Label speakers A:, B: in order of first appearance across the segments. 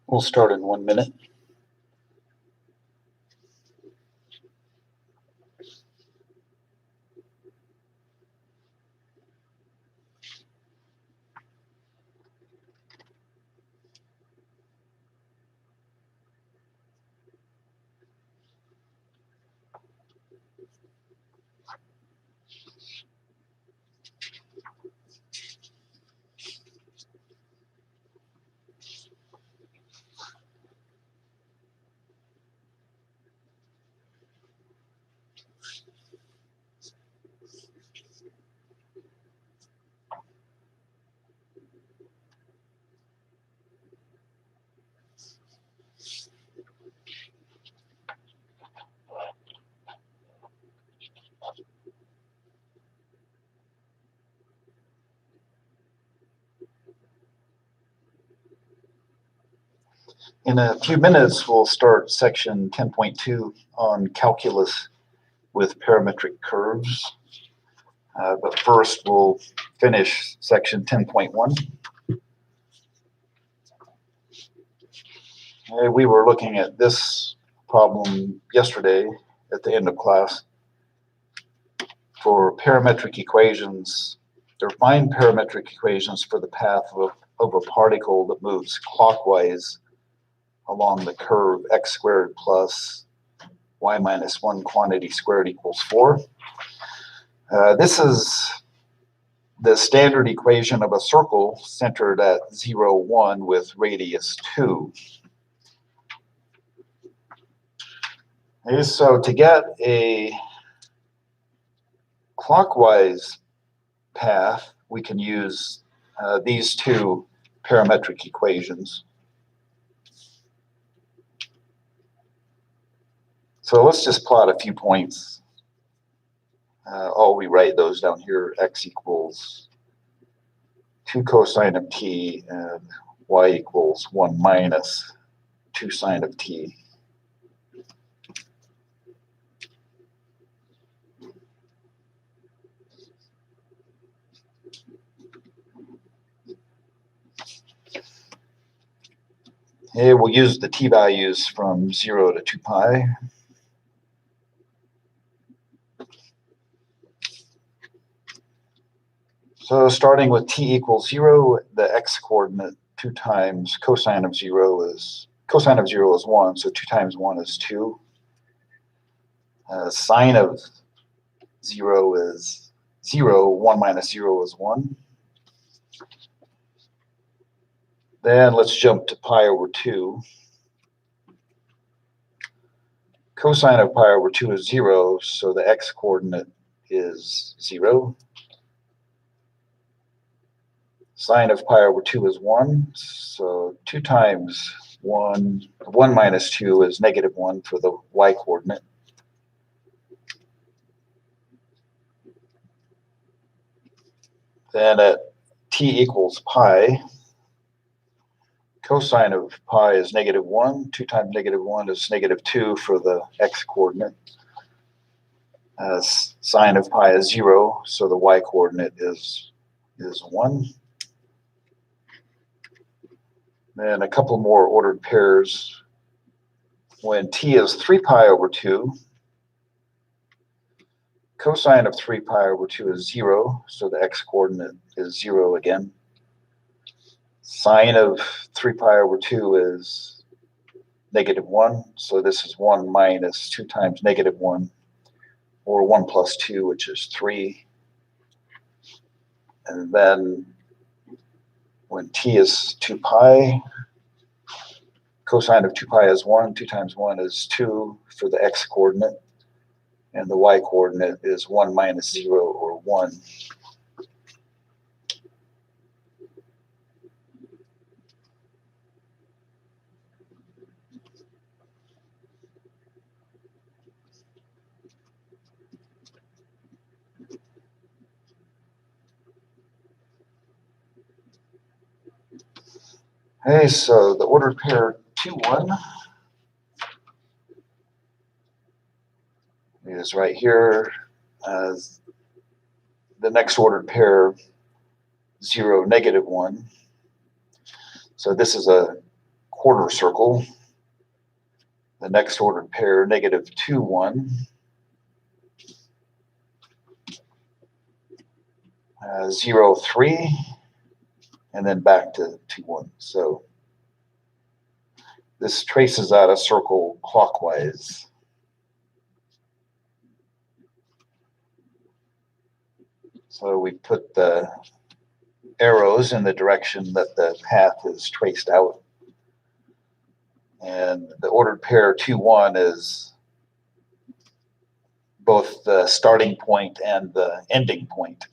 A: We'll start in 1 minute. In a few minutes, we'll start section 10.2 on calculus with parametric curves. But first, we'll finish section 10.1. We were looking at this problem yesterday at the end of class. For parametric equations, define parametric equations for the path of a particle that moves clockwise along the curve x squared plus y minus 1 quantity squared equals 4. This is the standard equation of a circle centered at 0, 1 with radius 2. Okay, so to get a clockwise path, we can use these two parametric equations. So let's just plot a few points. I'll rewrite those down here. X equals 2 cosine of t and y equals 1 minus 2 sine of t. Okay, we'll use the t values from 0 to 2 pi. So starting with t equals 0, the x coordinate 2 times cosine of 0 is 1, so 2 times 1 is 2. Sine of 0 is 0, 1 minus 0 is 1. Then let's jump to pi over 2. Cosine of pi over 2 is 0, so the x coordinate is 0. Sine of pi over 2 is 1, so 2 times 1 minus 2 is negative 1 for the y coordinate. Then at t equals pi, cosine of pi is negative 1. 2 times negative 1 is negative 2 for the x coordinate. Sine of pi is 0, so the y coordinate is 1. Then a couple more ordered pairs. When t is 3 pi over 2, cosine of 3 pi over 2 is 0, so the x coordinate is 0 again. Sine of 3 pi over 2 is negative 1, so this is 1 minus 2 times negative 1, or 1 plus 2, which is 3. And then when t is 2 pi, cosine of 2 pi is 1. 2 times 1 is 2 for the x coordinate. And the y coordinate is 1 minus 0, or 1. Okay, so the ordered pair 2, 1 is right here. The next ordered pair 0, negative 1. So this is a quarter circle. The next ordered pair, negative 2, 1. 0, 3, and then back to 2, 1. So this traces out a circle clockwise. So we put the arrows in the direction that the path is traced out. And the ordered pair 2, 1 is both the starting point and the ending point.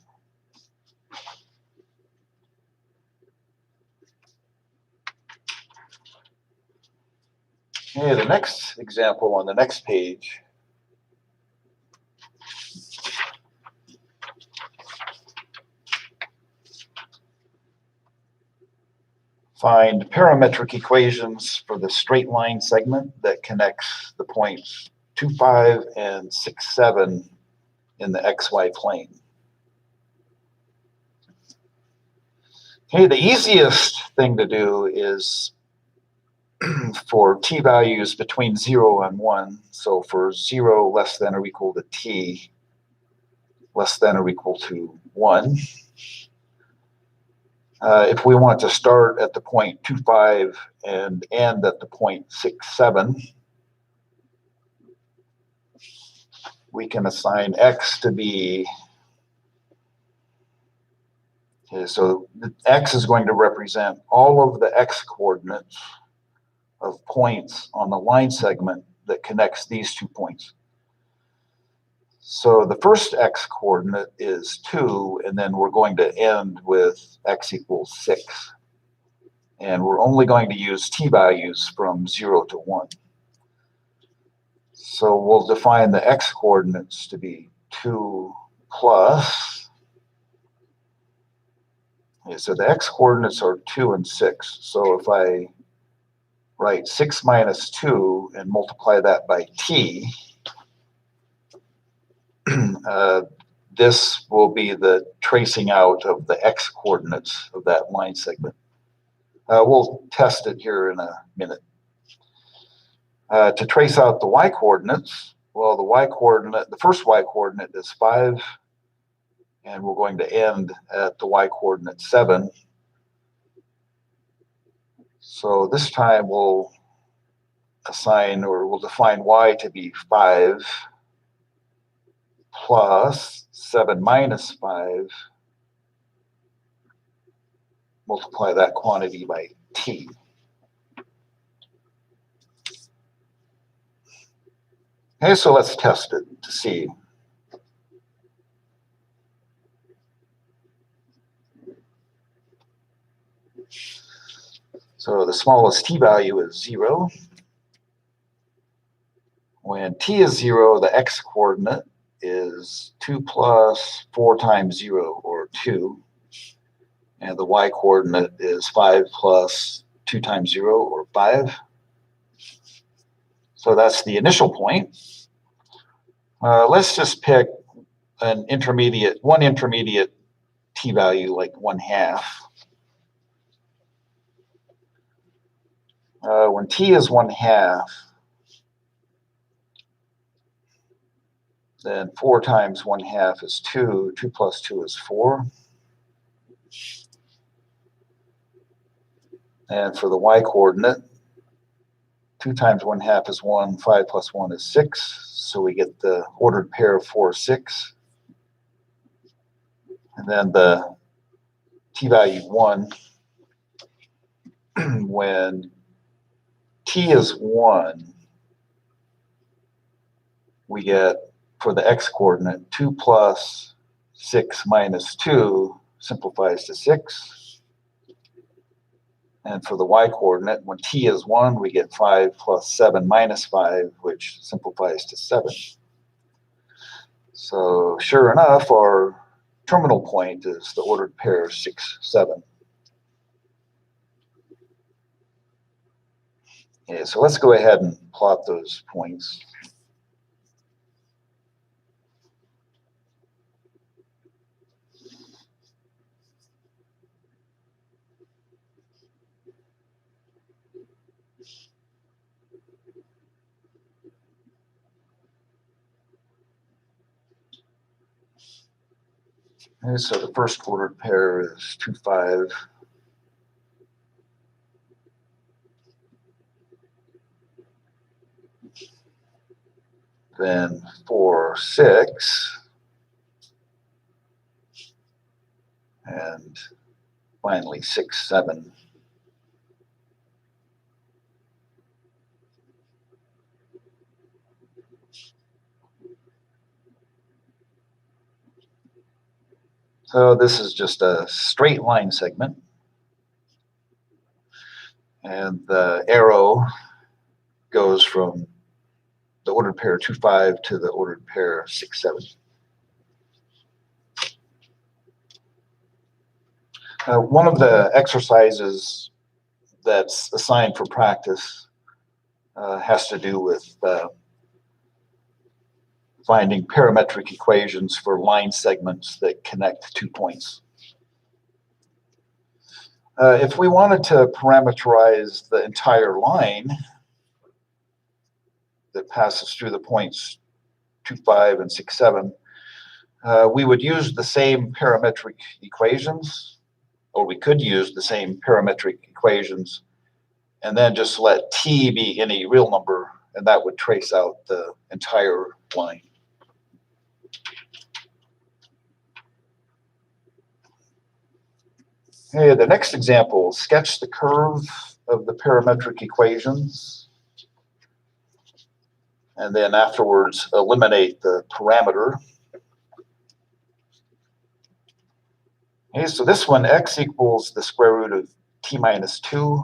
A: Okay, the next example on the next page. Find parametric equations for the straight line segment that connects the points 2, 5 and 6, 7 in the xy plane. Okay, the easiest thing to do is for t values between 0 and 1. So for 0 less than or equal to t less than or equal to 1. If we want to start at the point 2, 5 and end at the point 6, 7, we can assign x to be, okay, so x is going to represent all of the x coordinates of points on the line segment that connects these 2 points. So the first x coordinate is 2, and then we're going to end with x equals 6. And we're only going to use t values from 0 to 1. So we'll define the x coordinates to be 2 plus. Okay, so the x coordinates are 2 and 6. So if I write 6 minus 2 and multiply that by t, this will be the tracing out of the x coordinates of that line segment. We'll test it here in a minute. To trace out the y coordinates, well, the first y coordinate is 5, and we're going to end at the y coordinate 7. So this time we'll define y to be 5 plus 7 minus 5, multiply that quantity by t. Okay, so let's test it to see. So the smallest t value is 0. When t is 0, the x coordinate is 2 plus 4 times 0, or 2. And the y coordinate is 5 plus 2 times 0, or 5. So that's the initial point. Let's just pick one intermediate t value, like 1/2. When t is 1/2, then 4 times 1/2 is 2. 2 plus 2 is 4. And for the y coordinate, 2 times 1/2 is 1. 5 plus 1 is 6. So we get the ordered pair of 4, 6. And then the t value 1, when t is 1, we get, for the x coordinate, 2 plus 6 minus 2 simplifies to 6. And for the y coordinate, when t is 1, we get 5 plus 7 minus 5, which simplifies to 7. So sure enough, our terminal point is the ordered pair 6, 7. Okay, so let's go ahead and plot those points. Okay, so the first ordered pair is 2, 5. Then 4, 6. And finally 6, 7. So this is just a straight line segment. And the arrow goes from the ordered pair 2, 5 to the ordered pair 6, 7. One of the exercises that's assigned for practice has to do with finding parametric equations for line segments that connect 2 points. If we wanted to parameterize the entire line that passes through the points 2, 5 and 6, 7, we would use the same parametric equations, or we could use the same parametric equations and then just let t be any real number, and that would trace out the entire line. Okay, the next example, sketch the curve of the parametric equations, and then afterwards eliminate the parameter. Okay, so this one, x equals the square root of t minus 2,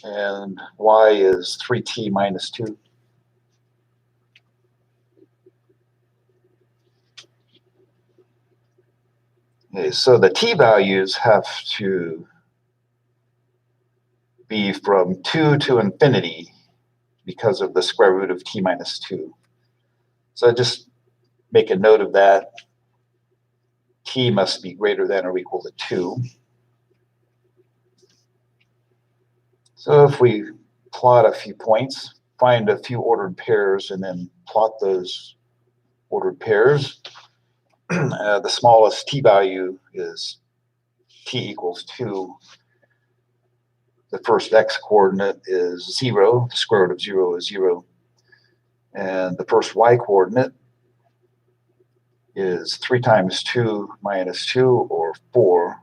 A: and y is 3t minus 2. Okay, so the t values have to be from 2 to infinity because of the square root of t minus 2. So just make a note of that. T must be greater than or equal to 2. So if we plot a few points, find a few ordered pairs, and then plot those ordered pairs, the smallest t value is t equals 2. The first x coordinate is 0. The square root of 0 is 0. And the first y coordinate is 3 times 2 minus 2, or 4.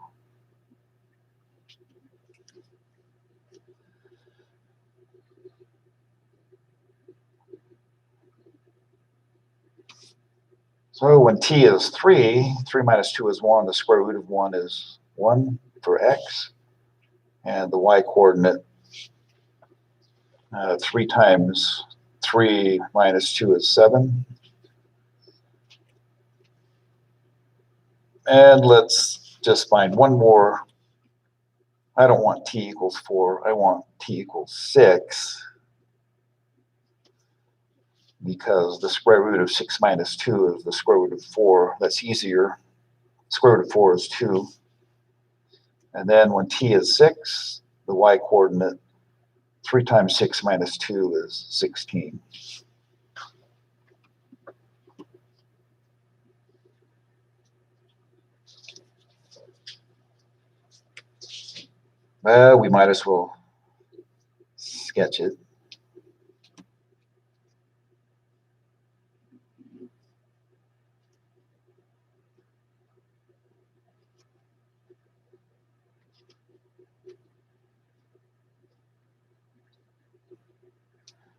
A: So when t is 3, 3 minus 2 is 1. The square root of 1 is 1 for x. And the y coordinate, 3 times 3 minus 2 is 7. And let's just find one more. I don't want t equals 4. I want t equals 6, because the square root of 6 minus 2 is the square root of 4. That's easier. Square root of 4 is 2. And then when t is 6, the y coordinate, 3 times 6 minus 2 is 16. We might as well sketch it.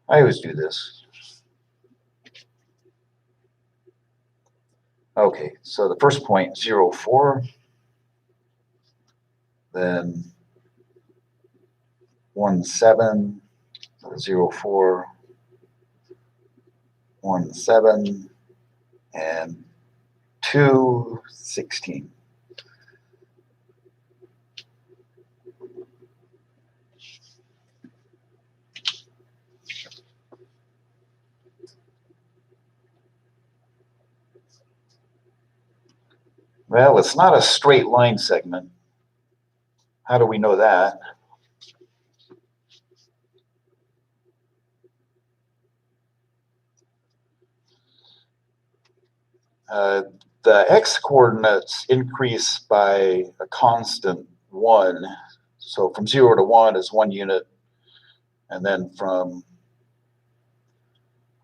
A: I always do this. Okay, so the first point, 0, 4. Then 1, 7, 0, 4, 1, 7, and 2, 16. Well, it's not a straight line segment. How do we know that? the x coordinates increase by a constant 1. So from 0 to 1 is 1 unit, and then from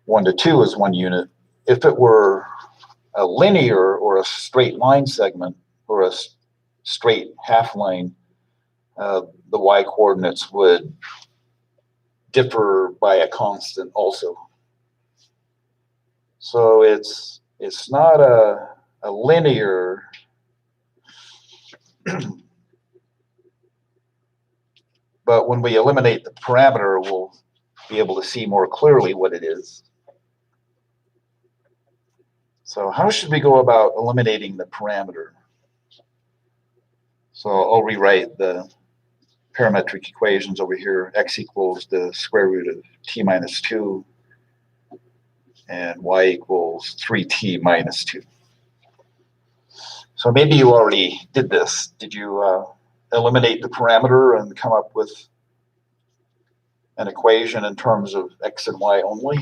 A: 1 to 2 is 1 unit. If it were a linear or a straight line segment or a straight half line, the y coordinates would differ by a constant also. So it's not a linear but when we eliminate the parameter, we'll be able to see more clearly what it is. So how should we go about eliminating the parameter? So I'll rewrite the parametric equations over here. X equals the square root of t minus 2, and y equals 3t minus 2. So maybe you already did this. Did you eliminate the parameter and come up with an equation in terms of x and y only?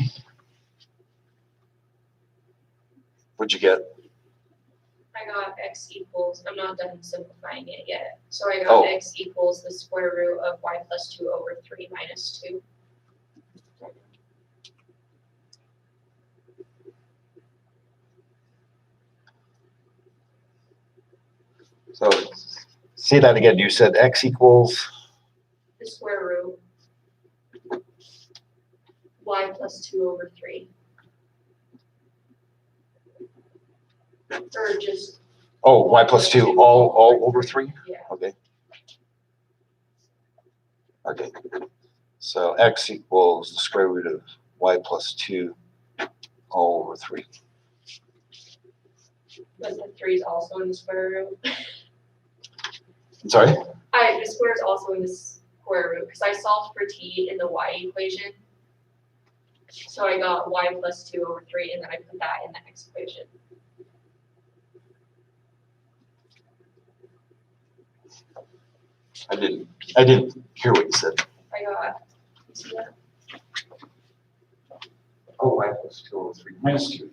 A: What'd you get?
B: I got x equals, I'm not done simplifying it yet. So I got x equals the square root of y plus 2 over 3 minus 2.
A: So say that again. You said x equals?
B: The square root y plus 2 over 3. Or just
A: y plus 2 all over 3?
B: Yeah.
A: Okay. Okay. So x equals the square root of y plus 2 all over 3.
B: But the 3 is also in the square root.
A: I'm sorry?
B: The square is also in the square root because I solved for t in the y equation. So I got y plus 2 over 3, and then I put that in the x equation.
A: I didn't hear what you said.
B: I got, you see that?
A: Y plus 2 over 3 minus 2.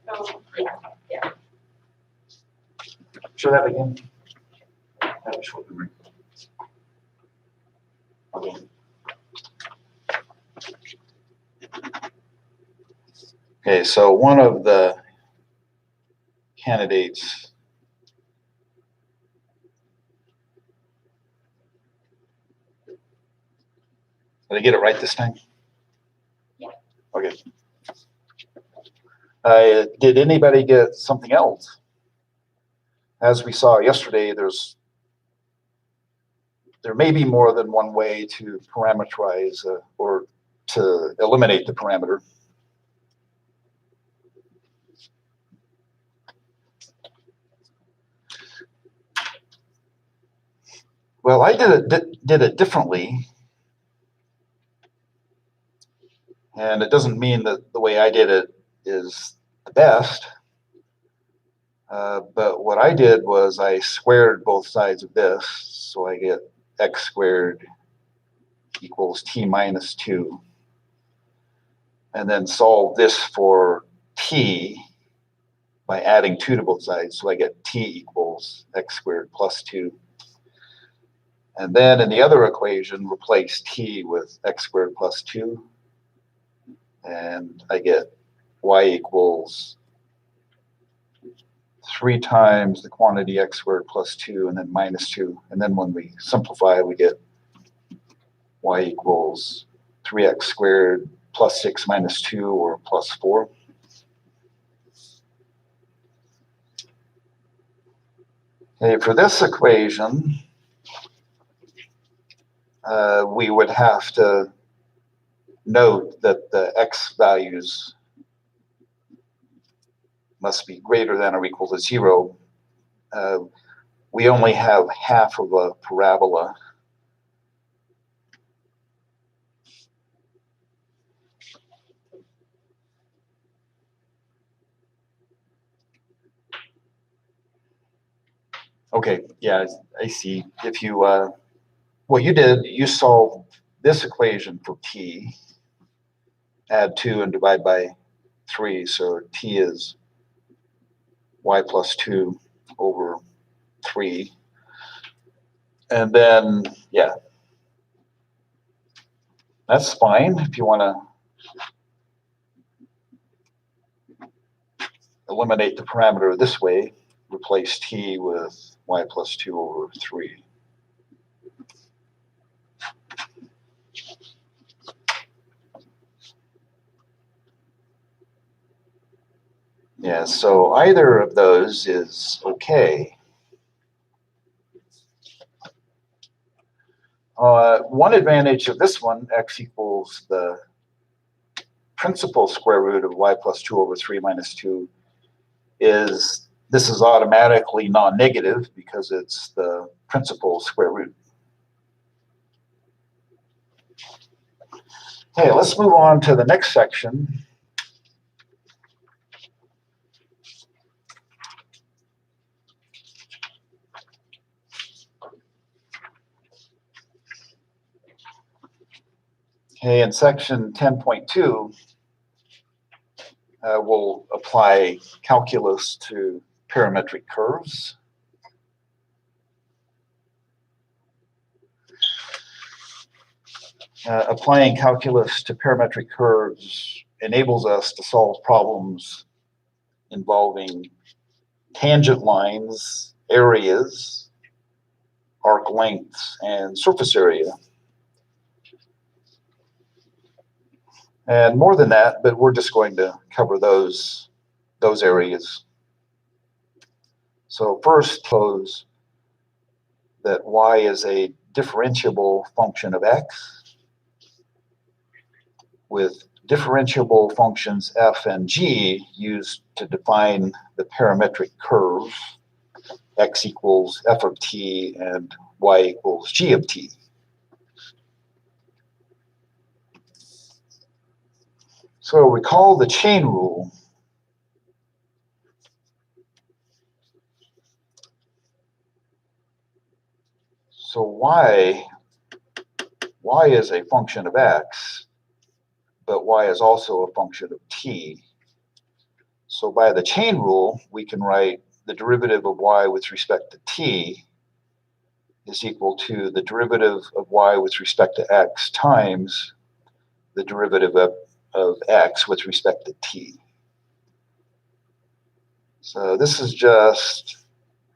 B: Oh, yeah.
A: Show that again. I have a short memory. Okay. Okay, so one of the candidates did I get it right this time?
B: Yeah.
A: Okay. Did anybody get something else? As we saw yesterday, there may be more than one way to parameterize or to eliminate the parameter. Well, I did it differently, and it doesn't mean that the way I did it is the best. But what I did was I squared both sides of this, so I get x squared equals t minus 2, and then solve this for t by adding 2 to both sides, so I get t equals x squared plus 2. And then in the other equation, replace t with x squared plus 2, and I get y equals 3 times the quantity x squared plus 2 and then minus 2. And then when we simplify, we get y equals 3x squared plus 6 minus 2 or plus 4. Okay, for this equation, we would have to note that the x values must be greater than or equal to 0. We only have half of a parabola. Okay, yeah, I see. If you, what you did, you solved this equation for t, add 2 and divide by 3, so t is y plus 2 over 3. And then, yeah, that's fine if you want to eliminate the parameter this way, replace t with y plus 2 over 3. Yeah, so either of those is okay. One advantage of this one, x equals the principal square root of y plus 2 over 3 minus 2, is this is automatically non-negative because it's the principal square root. Okay, let's move on to the next section. Okay, in section 10.2, we'll apply calculus to parametric curves. Applying calculus to parametric curves enables us to solve problems involving tangent lines, areas, arc lengths, and surface area. And more than that, but we're just going to cover those areas. So first, suppose that y is a differentiable function of x with differentiable functions f and g used to define the parametric curve x equals f of t and y equals g of t. So recall the chain rule. So y is a function of x, but y is also a function of t. So by the chain rule, we can write the derivative of y with respect to t is equal to the derivative of y with respect to x times the derivative of x with respect to t. So this is just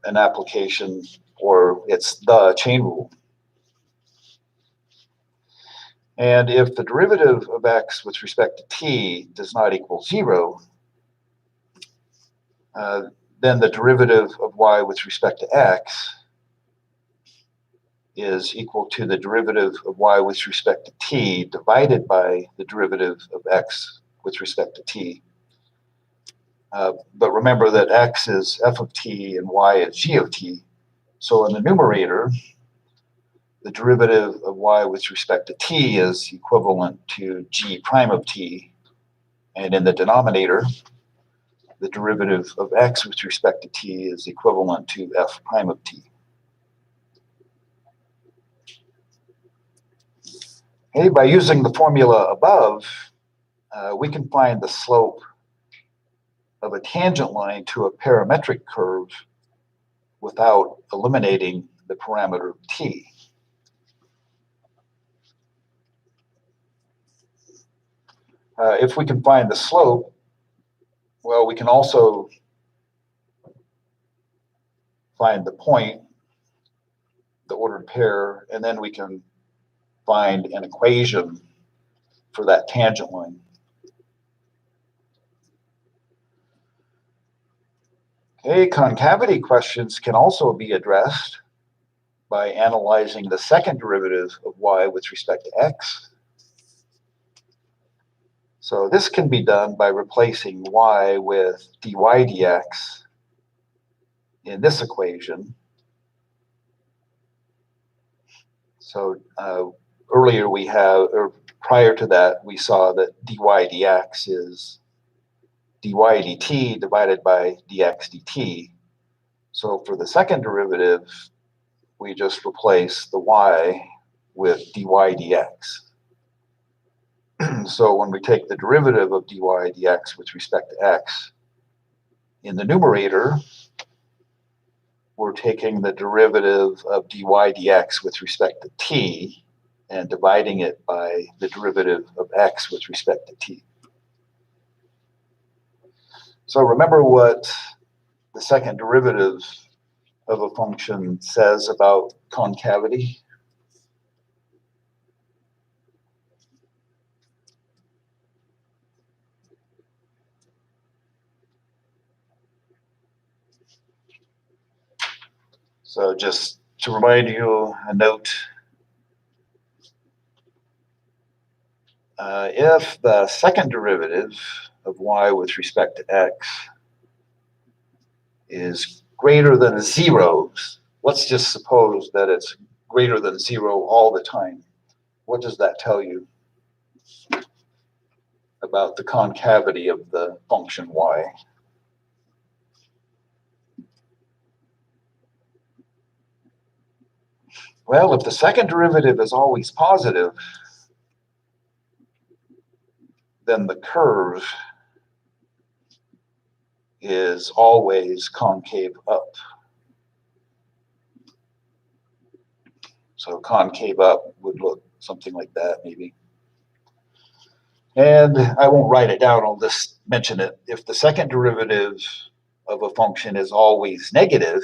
A: an application, or it's the chain rule. And if the derivative of x with respect to t does not equal 0, then the derivative of y with respect to x is equal to the derivative of y with respect to t divided by the derivative of x with respect to t. But remember that x is f of t and y is g of t. So in the numerator, the derivative of y with respect to t is equivalent to g prime of t. And in the denominator, the derivative of x with respect to t is equivalent to f prime of t. Okay, by using the formula above, we can find the slope of a tangent line to a parametric curve without eliminating the parameter t. If we can find the slope, well, we can also find the point, the ordered pair, and then we can find an equation for that tangent line. Okay, concavity questions can also be addressed by analyzing the second derivative of y with respect to x. So this can be done by replacing y with dy dx in this equation. So earlier prior to that, we saw that dy dx is dy dt divided by dx dt. So for the second derivative, we just replace the y with dy dx. So when we take the derivative of dy dx with respect to x in the numerator, we're taking the derivative of dy dx with respect to t and dividing it by the derivative of x with respect to t. So remember what the second derivative of a function says about concavity? So just to remind you, a note, if the second derivative of y with respect to x is greater than 0, let's just suppose that it's greater than 0 all the time. What does that tell you about the concavity of the function y? Well, if the second derivative is always positive, then the curve is always concave up. So concave up would look something like that, maybe. And I won't write it down, I'll just mention it. If the second derivative of a function is always negative,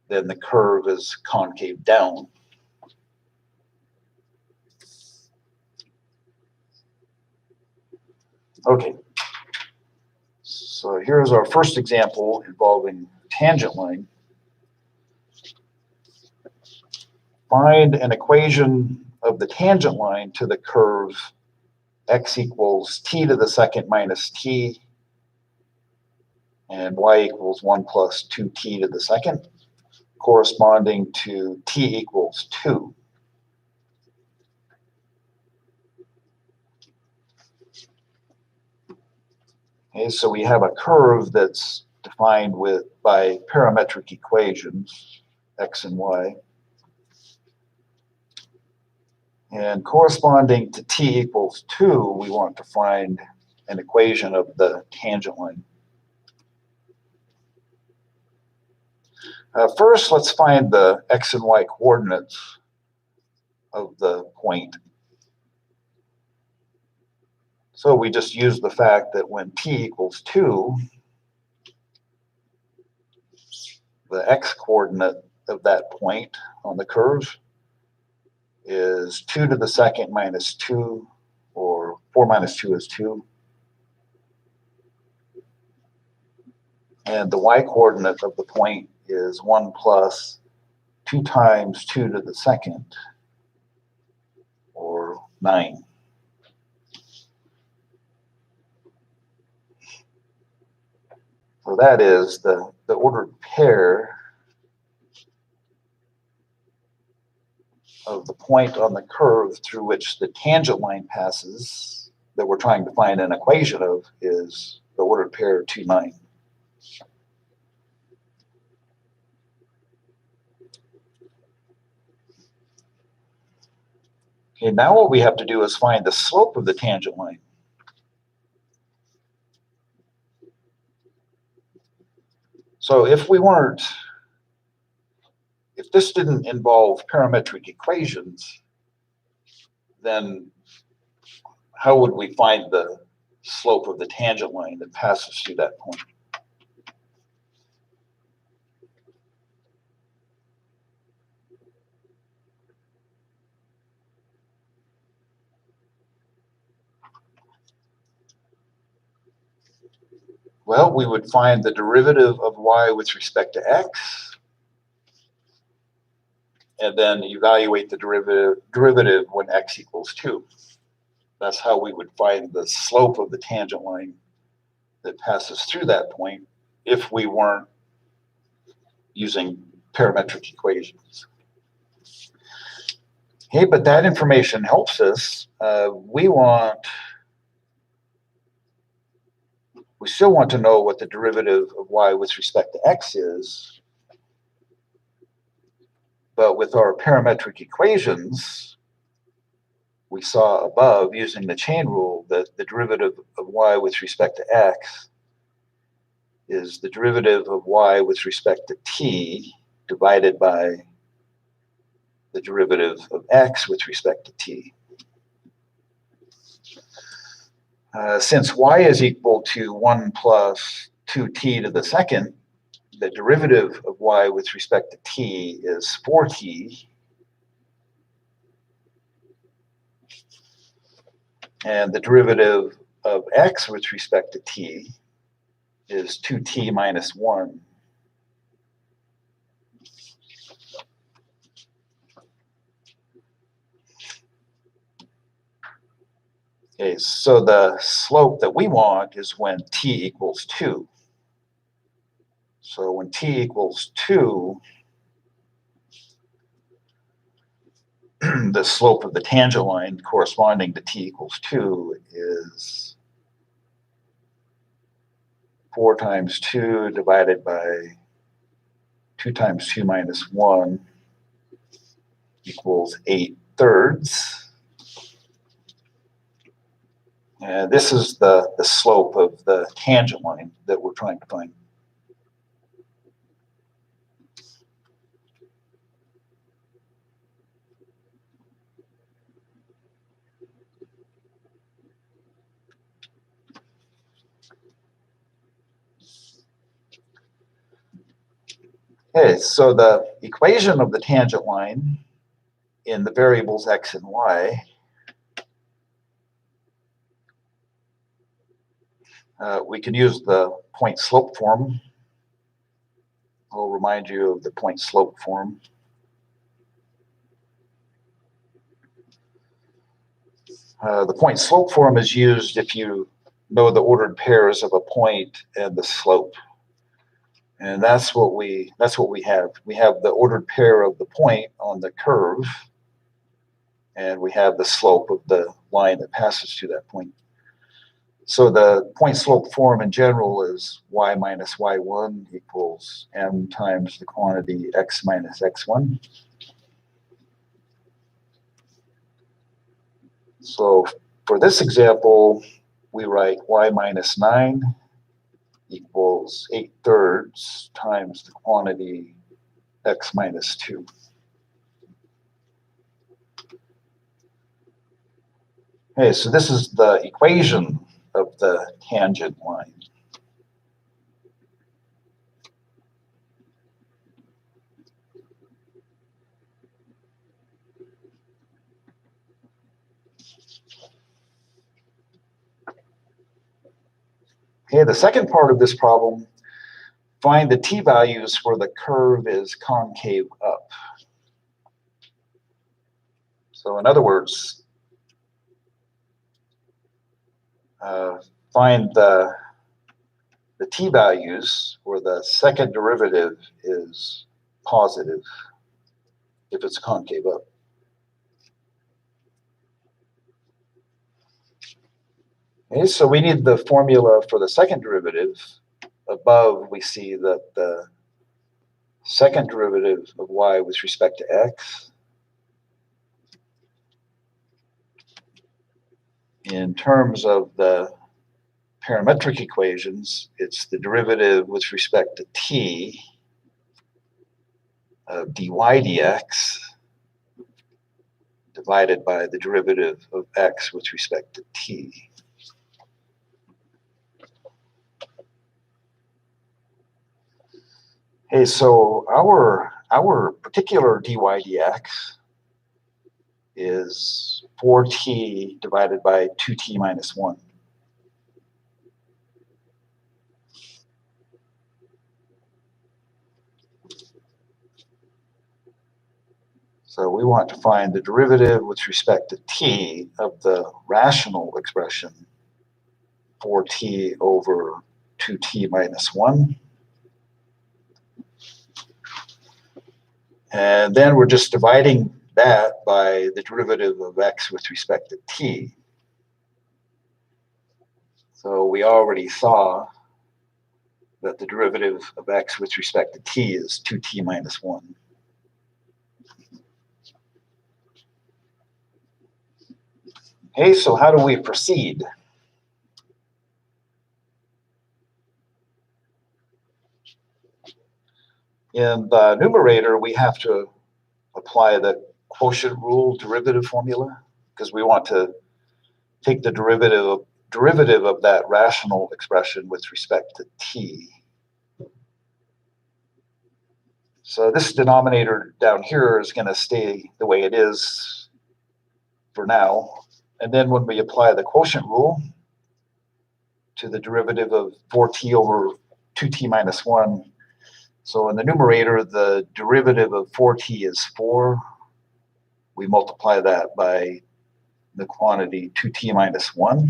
A: then the curve is concave down. Okay, so here's our first example involving tangent line. Find an equation of the tangent line to the curve x equals t to the second minus t and y equals 1 plus 2t to the second, corresponding to t equals 2. Okay, so we have a curve that's defined by parametric equations, x and y. And corresponding to t equals 2, we want to find an equation of the tangent line. First, let's find the x and y coordinates of the point. So we just use the fact that when t equals 2, the x coordinate of that point on the curve is 2 to the second minus 2, or 4 minus 2 is 2. And the y coordinate of the point is 1 plus 2 times 2 to the second, or 9. So that is the ordered pair of the point on the curve through which the tangent line passes that we're trying to find an equation of is the ordered pair 2, 9. Okay, now what we have to do is find the slope of the tangent line. So if this didn't involve parametric equations, then how would we find the slope of the tangent line that passes through that point? Well, we would find the derivative of y with respect to x, and then evaluate the derivative when x equals 2. That's how we would find the slope of the tangent line that passes through that point if we weren't using parametric equations. Okay, but that information helps us. We still want to know what the derivative of y with respect to x is, but with our parametric equations, we saw above using the chain rule that the derivative of y with respect to x is the derivative of y with respect to t divided by the derivative of x with respect to t. Since y is equal to 1 plus 2t to the second, the derivative of y with respect to t is 4t. And the derivative of x with respect to t is 2t minus 1. Okay, so the slope that we want is when t equals 2. So when t equals 2, the slope of the tangent line corresponding to t equals 2 is 4 times 2 divided by 2 times 2 minus 1 equals 8/3. And this is the slope of the tangent line that we're trying to find. Okay, so the equation of the tangent line in the variables x and y, we can use the point slope form. I'll remind you of the point slope form. The point slope form is used if you know the ordered pairs of a point and the slope. And that's what we have. We have the ordered pair of the point on the curve, and we have the slope of the line that passes through that point. So the point slope form in general is y minus y1 equals m times the quantity x minus x1. So for this example, we write y minus 9 equals 8/3 times the quantity x minus 2. Okay, so this is the equation of the tangent line. Okay, the second part of this problem, find the t-values where the curve is concave up. So in other words, find the t-values where the second derivative is positive if it's concave up. Okay, so we need the formula for the second derivative. Above, we see that the second derivative of y with respect to x in terms of the parametric equations, it's the derivative with respect to t of dy dx divided by the derivative of x with respect to t. Okay, so our particular dy dx is 4t divided by 2t minus 1. So we want to find the derivative with respect to t of the rational expression 4t over 2t minus 1. And then we're just dividing that by the derivative of x with respect to t. So we already saw that the derivative of x with respect to t is 2t minus 1. Okay, so how do we proceed? In the numerator, we have to apply the quotient rule derivative formula because we want to take the derivative of that rational expression with respect to t. So this denominator down here is going to stay the way it is for now. And then when we apply the quotient rule to the derivative of 4t over 2t minus 1, so in the numerator, the derivative of 4t is 4. We multiply that by the quantity 2t minus 1.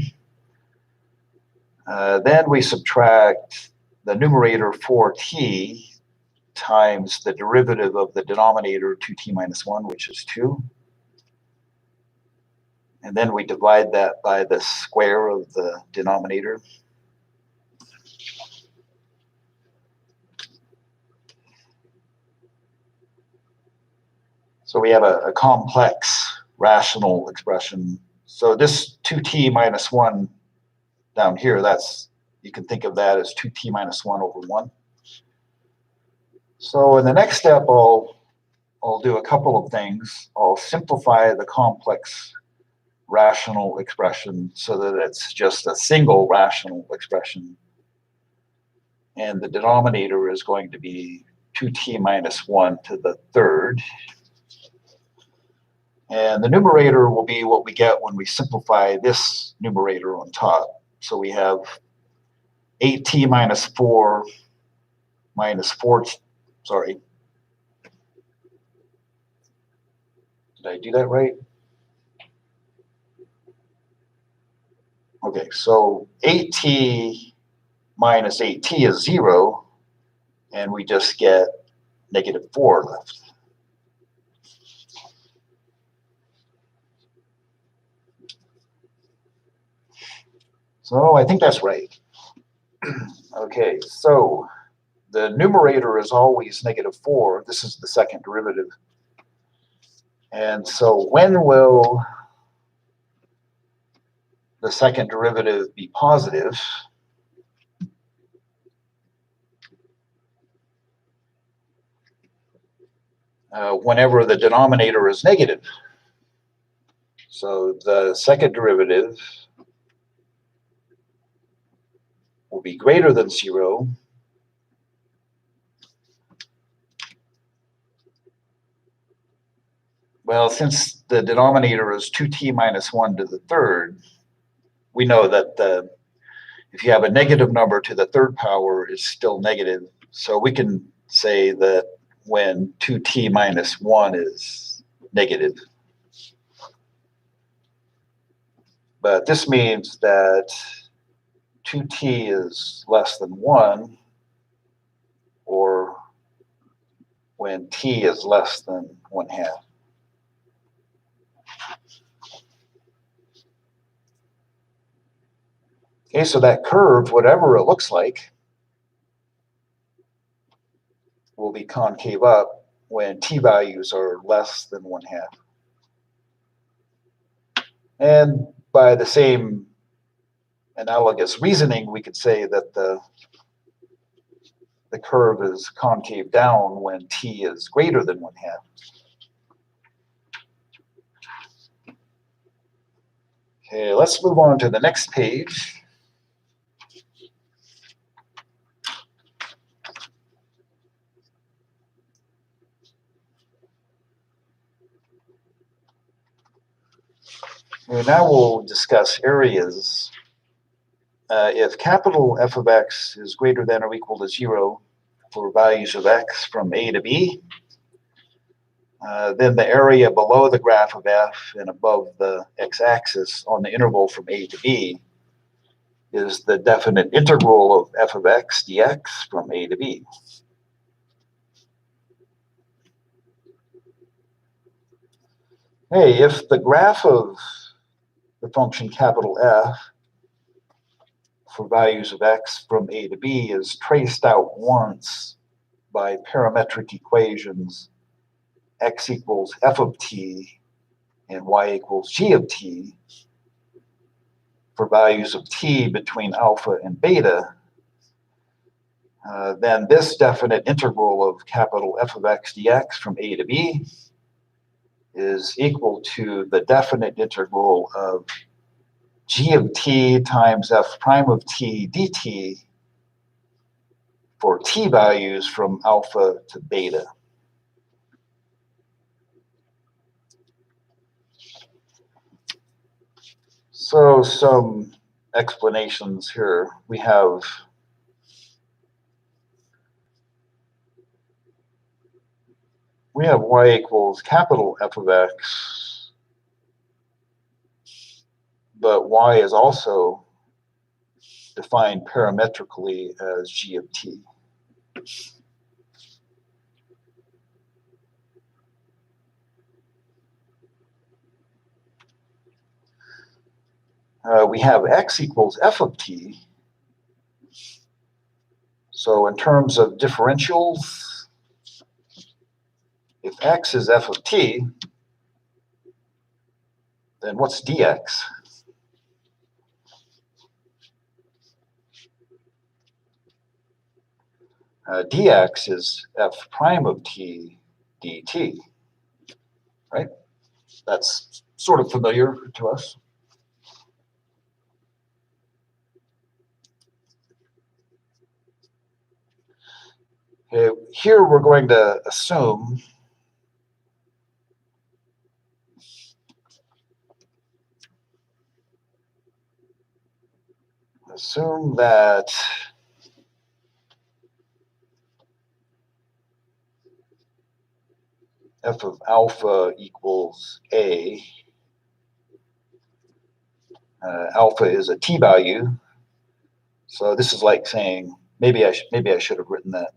A: Then we subtract the numerator 4t times the derivative of the denominator 2t minus 1, which is 2. And then we divide that by the square of the denominator. So we have a complex rational expression. So this 2t minus 1 down here, you can think of that as 2t minus 1 over 1. So in the next step, I'll do a couple of things. I'll simplify the complex rational expression so that it's just a single rational expression. And the denominator is going to be 2t minus 1 to the third. And the numerator will be what we get when we simplify this numerator on top. So we have 8t minus 4 minus 4, sorry. Did I do that right? Okay, so 8t minus 8t is 0, and we just get negative 4 left. So I think that's right. Okay, so the numerator is always negative 4. This is the second derivative. And so when will the second derivative be positive? Whenever the denominator is negative. So the second derivative will be greater than 0 well, since the denominator is 2t minus 1 to the third, we know that if you have a negative number to the third power, it's still negative. So we can say that when 2t minus 1 is negative. But this means that 2t is less than 1, or when t is less than 1/2. Okay, so that curve, whatever it looks like, will be concave up when t values are less than 1/2. And by the same analogous reasoning, we could say that the curve is concave down when t is greater than 1/2. Okay, let's move on to the next page. And now we'll discuss areas. If capital F of x is greater than or equal to 0 for values of x from a to b, then the area below the graph of f and above the x-axis on the interval from a to b is the definite integral of f of x dx from a to b. Hey, if the graph of the function capital F for values of x from a to b is traced out once by parametric equations x equals f of t and y equals g of t for values of t between alpha and beta, Then this definite integral of capital F of x dx from a to b is equal to the definite integral of g of t times f prime of t dt for t values from alpha to beta. So some explanations here. We have y equals capital F of x, but y is also defined parametrically as g of t. We have x equals f of t. So in terms of differentials, if x is f of t, then what's dx? Dx is f prime of t dt, right? That's sort of familiar to us. Okay, here we're going to assume that f of alpha equals a. Alpha is a t value. So this is like saying, maybe I should have written that.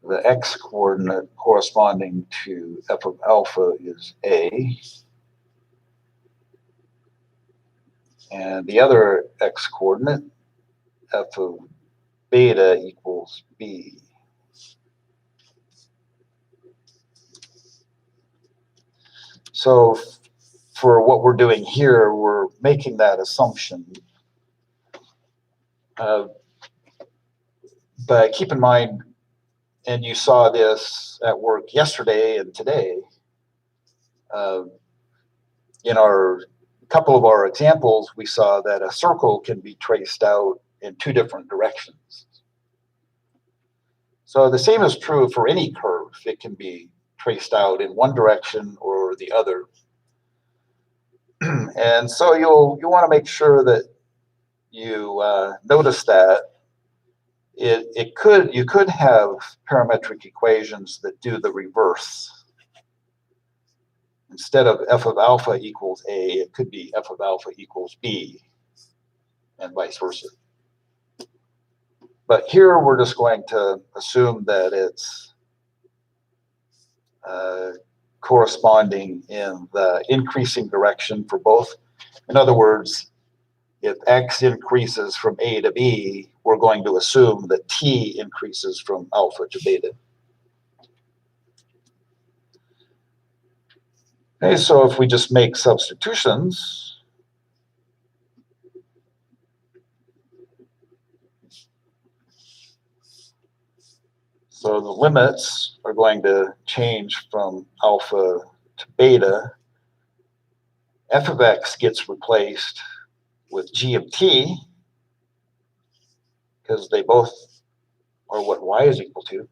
A: The x coordinate corresponding to f of alpha is a, and the other x coordinate, f of beta, equals b. So for what we're doing here, we're making that assumption. But keep in mind, and you saw this at work yesterday and today, in our couple of our examples, we saw that a circle can be traced out in two different directions. So the same is true for any curve. It can be traced out in one direction or the other. And so you want to make sure that you notice that you could have parametric equations that do the reverse. Instead of f of alpha equals a, it could be f of alpha equals b, and vice versa. But here we're just going to assume that it's corresponding in the increasing direction for both. In other words, if x increases from a to b, we're going to assume that t increases from alpha to beta. Okay, so if we just make substitutions, so the limits are going to change from alpha to beta. F of x gets replaced with g of t, because they both are what y is equal to.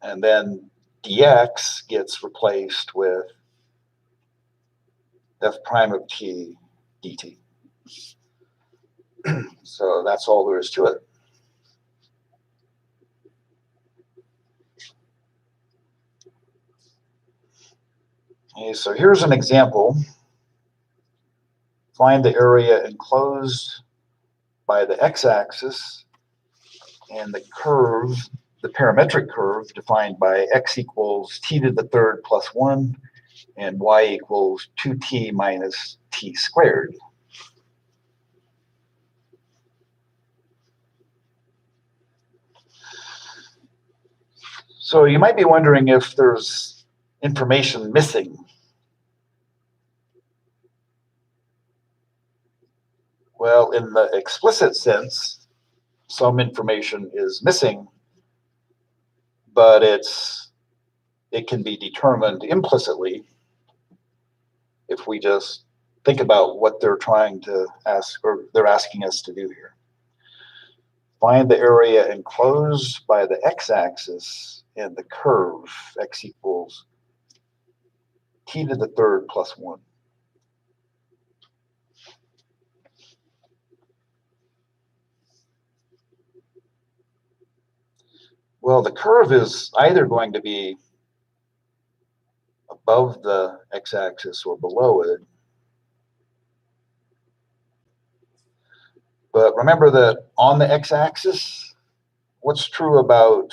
A: And then dx gets replaced with f prime of t dt. So that's all there is to it. Okay, so here's an example. Find the area enclosed by the x-axis and the curve, the parametric curve defined by x equals t to the third plus 1 and y equals 2t minus t squared. So you might be wondering if there's information missing. Well, in the explicit sense, some information is missing, but it can be determined implicitly if we just think about what they're trying to ask, or they're asking us to do here. Find the area enclosed by the x-axis and the curve, x equals t to the third plus 1. Well, the curve is either going to be above the x-axis or below it. But remember that on the x-axis, what's true about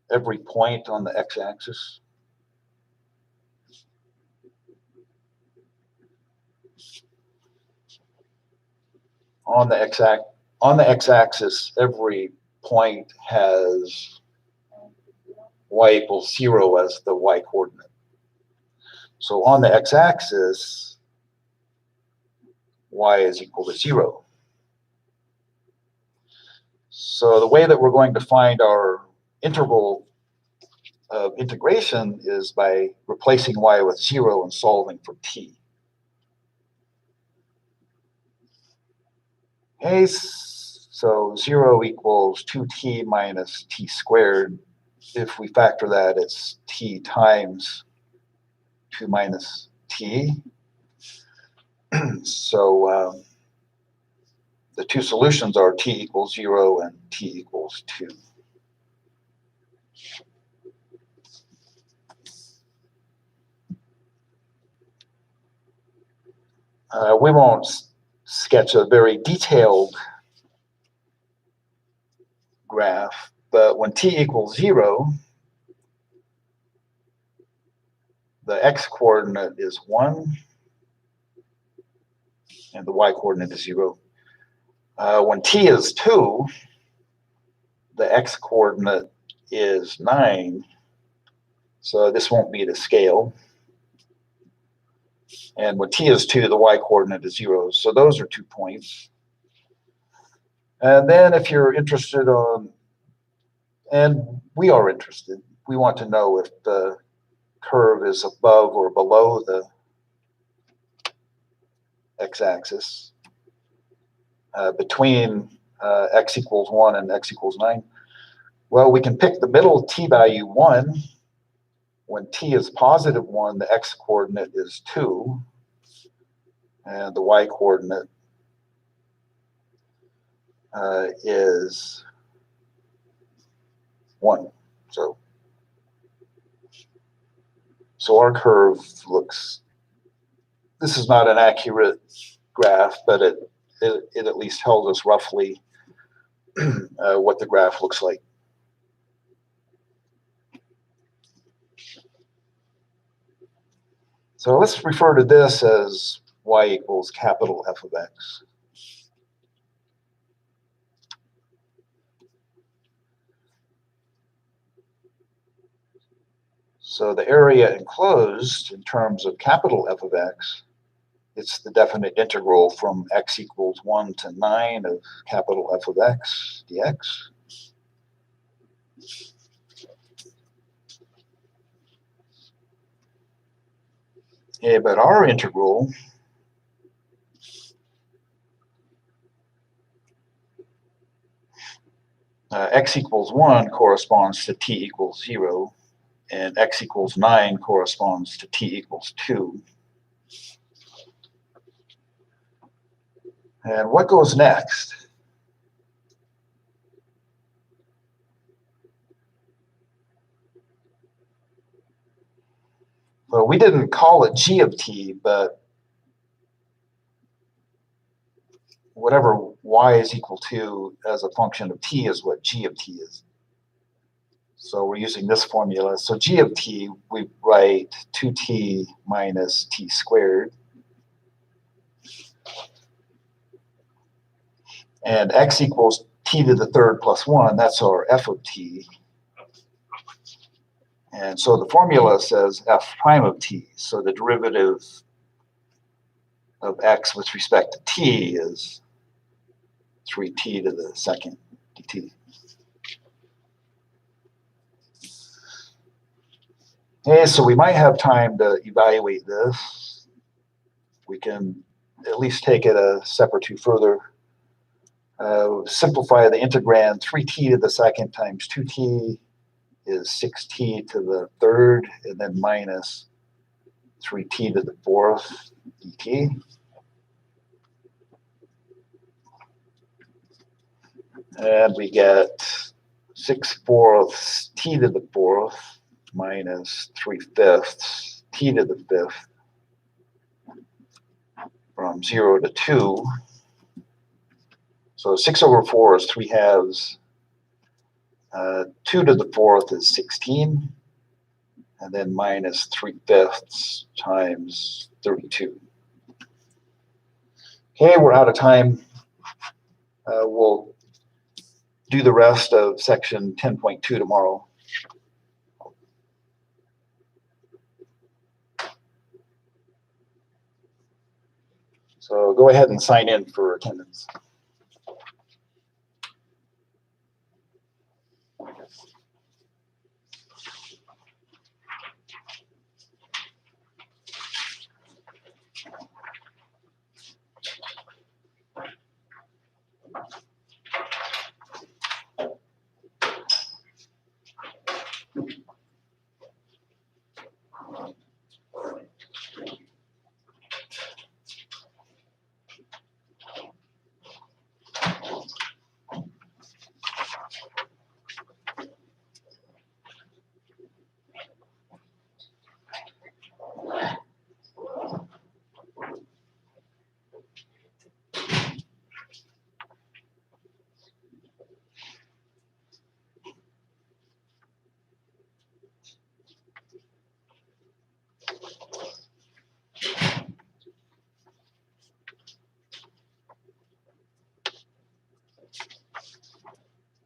A: every point on the x-axis? On the x-axis, every point has y equals 0 as the y coordinate. So on the x-axis, y is equal to 0. So the way that we're going to find our interval of integration is by replacing y with 0 and solving for t. Okay, so 0 equals 2t minus t squared. If we factor that, it's t times 2 minus t. So the two solutions are t equals 0 and t equals 2. We won't sketch a very detailed graph, but when t equals 0, the x-coordinate is 1, and the y-coordinate is 0. When t is 2, the x-coordinate is 9, so this won't be to scale. And when t is 2, the y-coordinate is 0, so those are 2 points. And then if you're interested on, and we are interested, we want to know if the curve is above or below the x-axis, between x equals 1 and x equals 9. Well, we can pick the middle t value 1. When t is positive 1, the x-coordinate is 2, and the y-coordinate is 1. So our curve looks, this is not an accurate graph, but it at least tells us roughly what the graph looks like. So let's refer to this as y equals capital F of x. So the area enclosed in terms of capital F of x, it's the definite integral from x equals 1 to 9 of capital F of x dx. Okay, but our integral x equals 1 corresponds to t equals 0, and x equals 9 corresponds to t equals 2. And what goes next? Well, we didn't call it g of t, but whatever y is equal to as a function of t is what g of t is. So we're using this formula. So g of t, we write 2t minus t squared. And x equals t to the third plus 1, that's our f of t. And so the formula says f prime of t. So the derivative of x with respect to t is 3t to the second dt. Okay, so we might have time to evaluate this. We can at least take it a step or two further. Simplify the integrand. 3t to the second times 2t is 6t to the third, and then minus 3t to the fourth dt. And we get 6/4 t to the fourth minus 3/5 t to the fifth from 0 to 2. So 6/4 is 3/2. 2 to the fourth is 16. And then minus 3/5 times 32. Okay, we're out of time. We'll do the rest of section 10.2 tomorrow. So go ahead and sign in for attendance.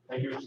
C: Thank you.